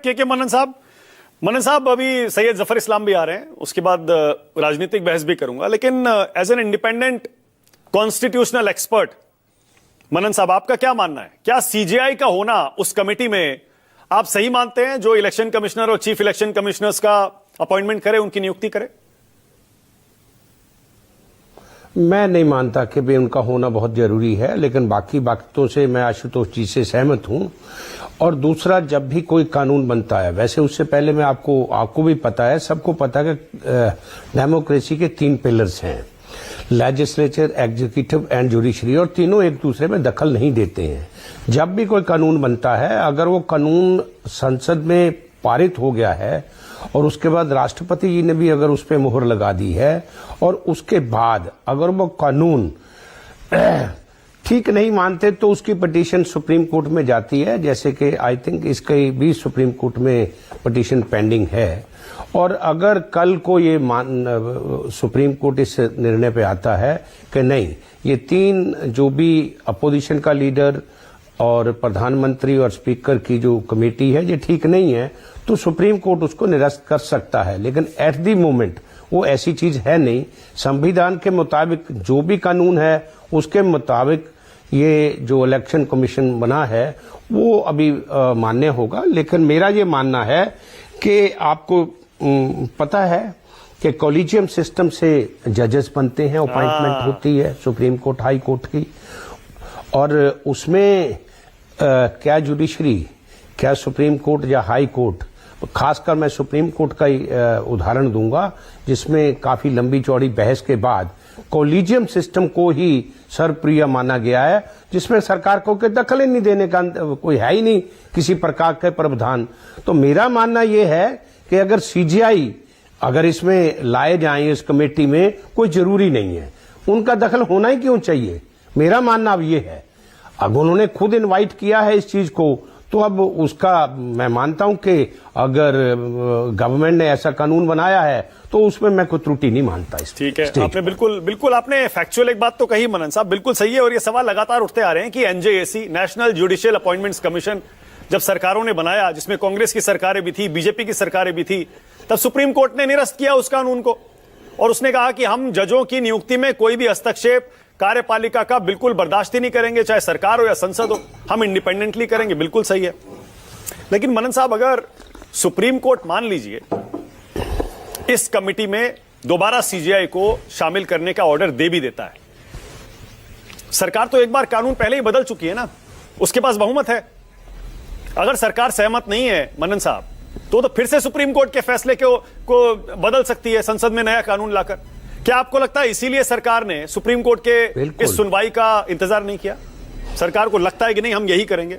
के मनन साहब अभी सैयद जफर इस्लाम भी आ रहे हैं, उसके बाद राजनीतिक बहस भी करूंगा, लेकिन as an independent constitutional expert Manan साहब, आपका क्या मानना है? क्या सीजेआई का होना उस कमेटी में आप सही मानते हैं जो इलेक्शन कमिश्नर और चीफ इलेक्शन कमिश्नर्स का अपॉइंटमेंट करे, उनकी नियुक्ति करे? मैं नहीं मानता कि भी उनका होना बहुत जरूरी है, लेकिन बाकी बातों से मैं आशुतोष जी से सहमत हूं। और दूसरा, जब भी कोई कानून बनता है, वैसे उससे पहले मैं आपको भी पता है, सबको पता है कि डेमोक्रेसी के 3 पिलर्स हैं, लेजिस्लेचर, एग्जीक्यूटिव एंड जुडिशरी, और तीनों एक दूसरे में दखल नहीं देते हैं। जब भी कोई कानून बनता है, अगर वो कानून संसद में पारित हो गया है और उसके बाद राष्ट्रपति जी ने भी अगर उस पर मुहर लगा दी है और उसके बाद अगर वो कानून ठीक नहीं मानते तो उसकी पिटीशन सुप्रीम कोर्ट में जाती है, जैसे कि आई थिंक इसके भी सुप्रीम कोर्ट में पिटीशन पेंडिंग है। और अगर कल को ये सुप्रीम कोर्ट इस निर्णय पे आता है कि नहीं, ये 3 जो भी अपोजिशन का लीडर और प्रधानमंत्री और स्पीकर की जो कमेटी है ये ठीक नहीं है, तो सुप्रीम कोर्ट उसको निरस्त कर सकता है। लेकिन एट दी मोमेंट वो ऐसी चीज है नहीं। संविधान के मुताबिक जो भी कानून है उसके मुताबिक ये जो इलेक्शन कमीशन बना है वो अभी मान्य होगा। लेकिन मेरा ये मानना है कि आपको पता है कि कॉलेजियम सिस्टम से जजेस बनते हैं, अपॉइंटमेंट होती है सुप्रीम कोर्ट, हाई कोर्ट की, और उसमें क्या जुडिशरी, क्या सुप्रीम कोर्ट या हाई कोर्ट, खासकर मैं सुप्रीम कोर्ट का ही उदाहरण दूंगा, जिसमें काफी लंबी चौड़ी बहस के बाद कॉलेजियम सिस्टम को ही सर्वप्रिय माना गया है, जिसमें सरकार को दखल ही नहीं देने का कोई है ही नहीं किसी प्रकार के प्रावधान। तो मेरा मानना यह है कि अगर सीजीआई अगर इसमें लाए जाए इस कमेटी में, कोई जरूरी नहीं है, उनका दखल होना ही क्यों चाहिए, मेरा मानना अब ये है। अब उन्होंने खुद इनवाइट किया है इस चीज को, तो अब उसका मैं मानता हूं कि अगर गवर्नमेंट ने ऐसा कानून बनाया है तो उसमें मैं कोई त्रुटि नहीं मानता। ठीक है, आपने बिल्कुल आपने फैक्चुअल एक बात तो कही मनन साहब, बिल्कुल सही है। और ये सवाल लगातार उठते आ रहे हैं कि NJAC, national judicial appointments commission, जब सरकारों ने बनाया, जिसमें कांग्रेस की सरकारें भी थी, बीजेपी की सरकारें भी थी, तब सुप्रीम कोर्ट ने निरस्त किया उस कानून को और उसने कहा कि हम जजों की नियुक्ति में कोई भी हस्तक्षेप कार्यपालिका का बिल्कुल बर्दाश्त ही नहीं करेंगे, चाहे सरकार हो या संसद हो, हम इंडिपेंडेंटली करेंगे। बिल्कुल सही है। लेकिन मनन साहब, अगर सुप्रीम कोर्ट मान लीजिए इस कमेटी में दोबारा सीजीआई को शामिल करने का ऑर्डर दे भी देता है, सरकार तो एक बार कानून पहले ही बदल चुकी है ना, उसके पास बहुमत है। अगर सरकार सहमत नहीं है मनन साहब, तो फिर से सुप्रीम कोर्ट के फैसले को बदल सकती है संसद में नया कानून लाकर। क्या आपको लगता है इसीलिए सरकार ने सुप्रीम कोर्ट के इस सुनवाई का इंतजार नहीं किया? सरकार को लगता है कि नहीं, हम यही करेंगे?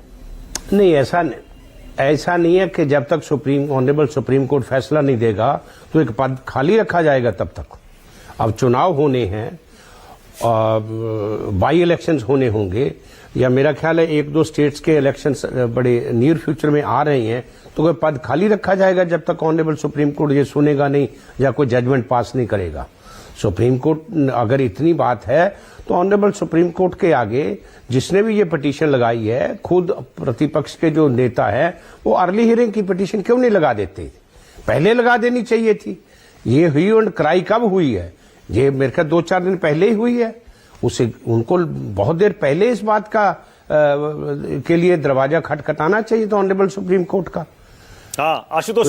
नहीं, ऐसा नहीं है कि जब तक ऑनरेबल सुप्रीम कोर्ट फैसला नहीं देगा तो एक पद खाली रखा जाएगा तब तक। अब चुनाव होने हैं, बाई इलेक्शंस होने होंगे, या मेरा ख्याल है 1-2 स्टेट्स के इलेक्शंस बड़े नियर फ्यूचर में आ रहे हैं, तो कोई पद खाली रखा जाएगा जब तक ऑनरेबल सुप्रीम कोर्ट ये सुनेगा नहीं या कोई जजमेंट पास नहीं करेगा। सुप्रीम कोर्ट अगर इतनी बात है तो ऑनरेबल सुप्रीम कोर्ट के आगे जिसने भी ये पिटीशन लगाई है, खुद प्रतिपक्ष के जो नेता है, वो अर्ली हियरिंग की पिटीशन क्यों नहीं लगा देते? पहले लगा देनी चाहिए थी। ये हुई एंड क्राई कब हुई है? ये मेरे ख्याल 2-4 दिन पहले ही हुई है। उनको बहुत देर पहले इस बात का के लिए दरवाजा खटखटाना चाहिए था ऑनरेबल सुप्रीम कोर्ट का। हाँ, आशुतोष।